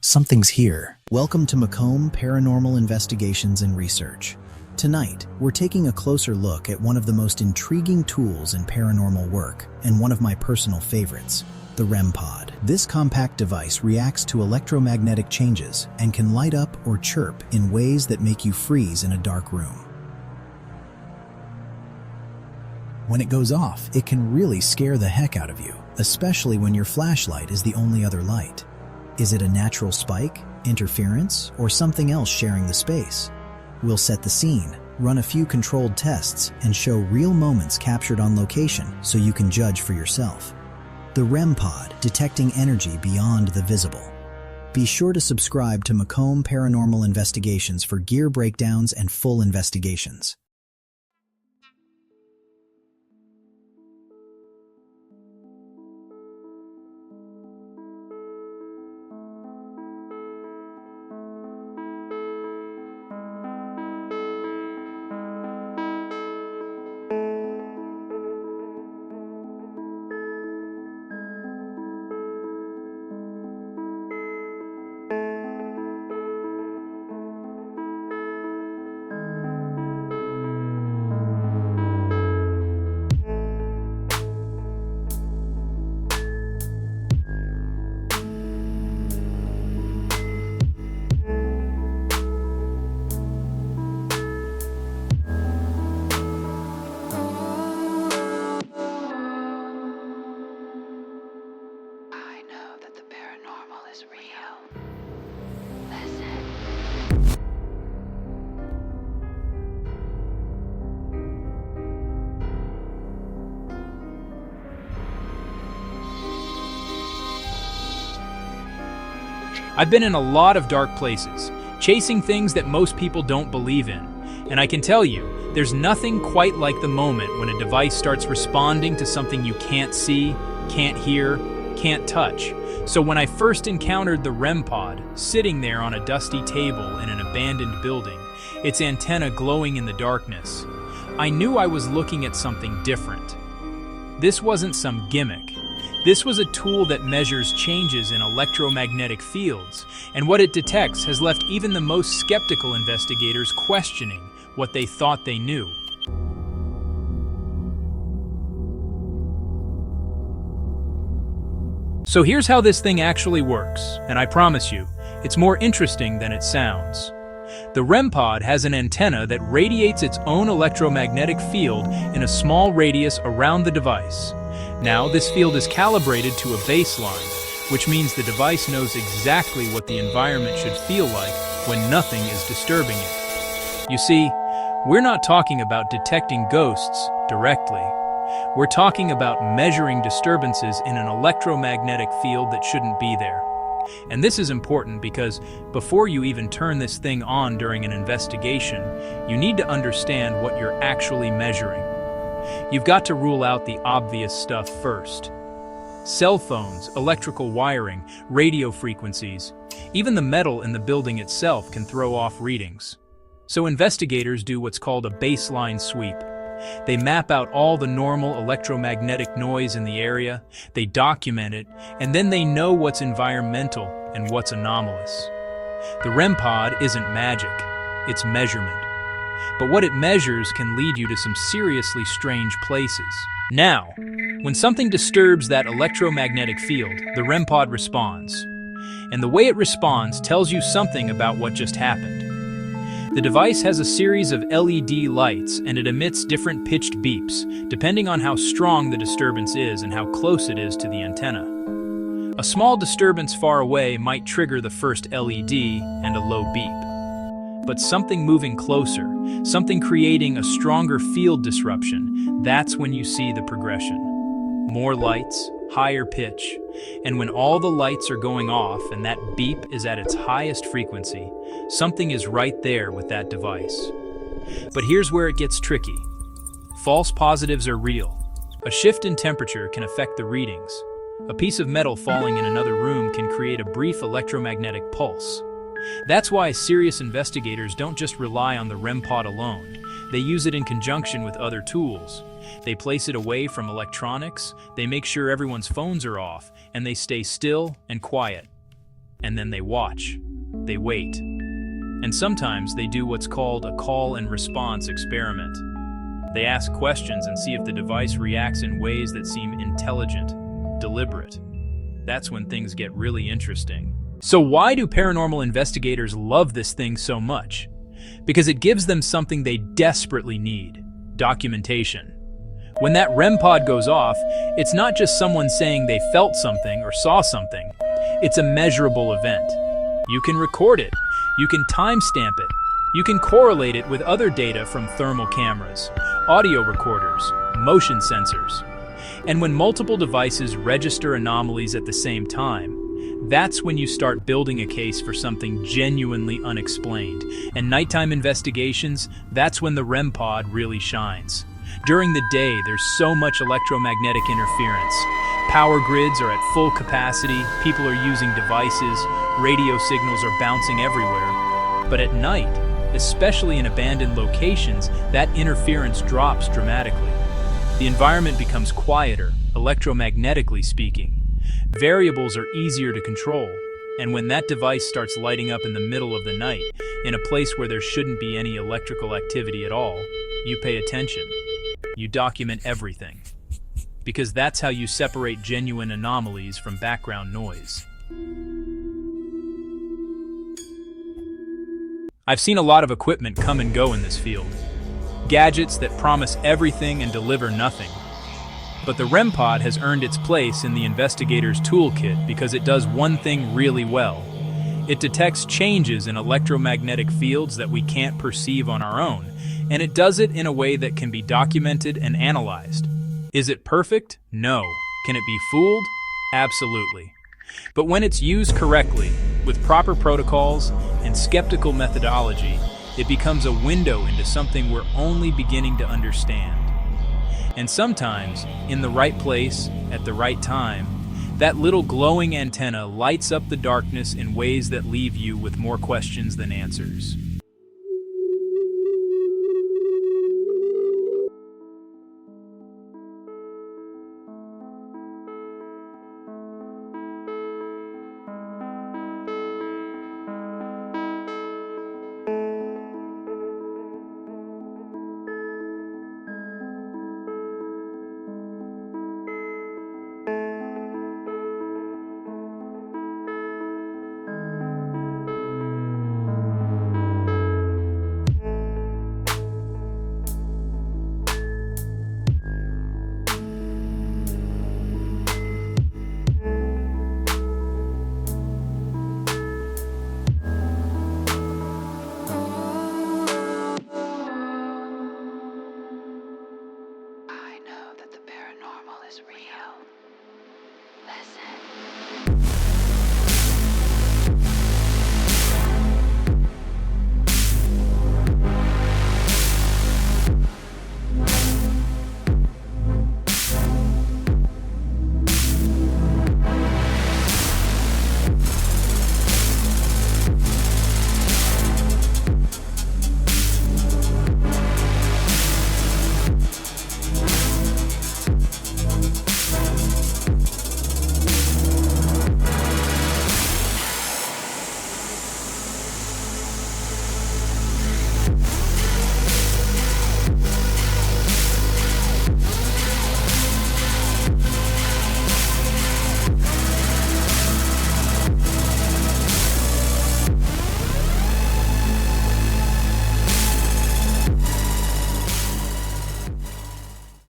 Something's here. Welcome to Macomb Paranormal Investigations and Research. Tonight, we're taking a closer look at one of the most intriguing tools in paranormal work, and one of my personal favorites, the REM Pod. This compact device reacts to electromagnetic changes and can light up or chirp in ways that make you freeze in a dark room. When it goes off, it can really scare the heck out of you, especially when your flashlight is the only other light. Is it a natural spike, interference, or something else sharing the space? We'll set the scene, run a few controlled tests, and show real moments captured on location so you can judge for yourself. The REM Pod, detecting energy beyond the visible. Be sure to subscribe to Macomb Paranormal Investigations for gear breakdowns and full investigations. Is real. Listen. I've been in a lot of dark places, chasing things that most people don't believe in. And I can tell you, there's nothing quite like the moment when a device starts responding to something you can't see, can't hear, can't touch. So when I first encountered the REM Pod, sitting there on a dusty table in an abandoned building, its antenna glowing in the darkness, I knew I was looking at something different. This wasn't some gimmick. This was a tool that measures changes in electromagnetic fields, and what it detects has left even the most skeptical investigators questioning what they thought they knew. So here's how this thing actually works, and I promise you, it's more interesting than it sounds. The REM Pod has an antenna that radiates its own electromagnetic field in a small radius around the device. Now, this field is calibrated to a baseline, which means the device knows exactly what the environment should feel like when nothing is disturbing it. You see, we're not talking about detecting ghosts directly. We're talking about measuring disturbances in an electromagnetic field that shouldn't be there. And this is important because before you even turn this thing on during an investigation, you need to understand what you're actually measuring. You've got to rule out the obvious stuff first. Cell phones, electrical wiring, radio frequencies, even the metal in the building itself can throw off readings. So investigators do what's called a baseline sweep. They map out all the normal electromagnetic noise in the area, they document it, and then they know what's environmental and what's anomalous. The REM Pod isn't magic, it's measurement. But what it measures can lead you to some seriously strange places. Now, when something disturbs that electromagnetic field, the REM Pod responds. And the way it responds tells you something about what just happened. The device has a series of LED lights and it emits different pitched beeps, depending on how strong the disturbance is and how close it is to the antenna. A small disturbance far away might trigger the first LED and a low beep. But something moving closer, something creating a stronger field disruption, that's when you see the progression. More lights, higher pitch, and when all the lights are going off and that beep is at its highest frequency, something is right there with that device. But here's where it gets tricky. False positives are real. A shift in temperature can affect the readings. A piece of metal falling in another room can create a brief electromagnetic pulse. That's why serious investigators don't just rely on the REM Pod alone. They use it in conjunction with other tools. They place it away from electronics, they make sure everyone's phones are off, and they stay still and quiet. And then they watch. They wait. And sometimes they do what's called a call and response experiment. They ask questions and see if the device reacts in ways that seem intelligent, deliberate. That's when things get really interesting. So why do paranormal investigators love this thing so much? Because it gives them something they desperately need: documentation. When that REM pod goes off, it's not just someone saying they felt something or saw something. It's a measurable event. You can record it. You can timestamp it. You can correlate it with other data from thermal cameras, audio recorders, motion sensors. And when multiple devices register anomalies at the same time, that's when you start building a case for something genuinely unexplained. And nighttime investigations, that's when the REM pod really shines. During the day, there's so much electromagnetic interference. Power grids are at full capacity, people are using devices, radio signals are bouncing everywhere. But at night, especially in abandoned locations, that interference drops dramatically. The environment becomes quieter, electromagnetically speaking. Variables are easier to control, and when that device starts lighting up in the middle of the night, in a place where there shouldn't be any electrical activity at all, you pay attention. You document everything. Because that's how you separate genuine anomalies from background noise. I've seen a lot of equipment come and go in this field. Gadgets that promise everything and deliver nothing. But the REM pod has earned its place in the investigator's toolkit because it does one thing really well. It detects changes in electromagnetic fields that we can't perceive on our own, and it does it in a way that can be documented and analyzed. Is it perfect? No. Can it be fooled? Absolutely. But when it's used correctly, with proper protocols and skeptical methodology, it becomes a window into something we're only beginning to understand. And sometimes, in the right place, at the right time, that little glowing antenna lights up the darkness in ways that leave you with more questions than answers.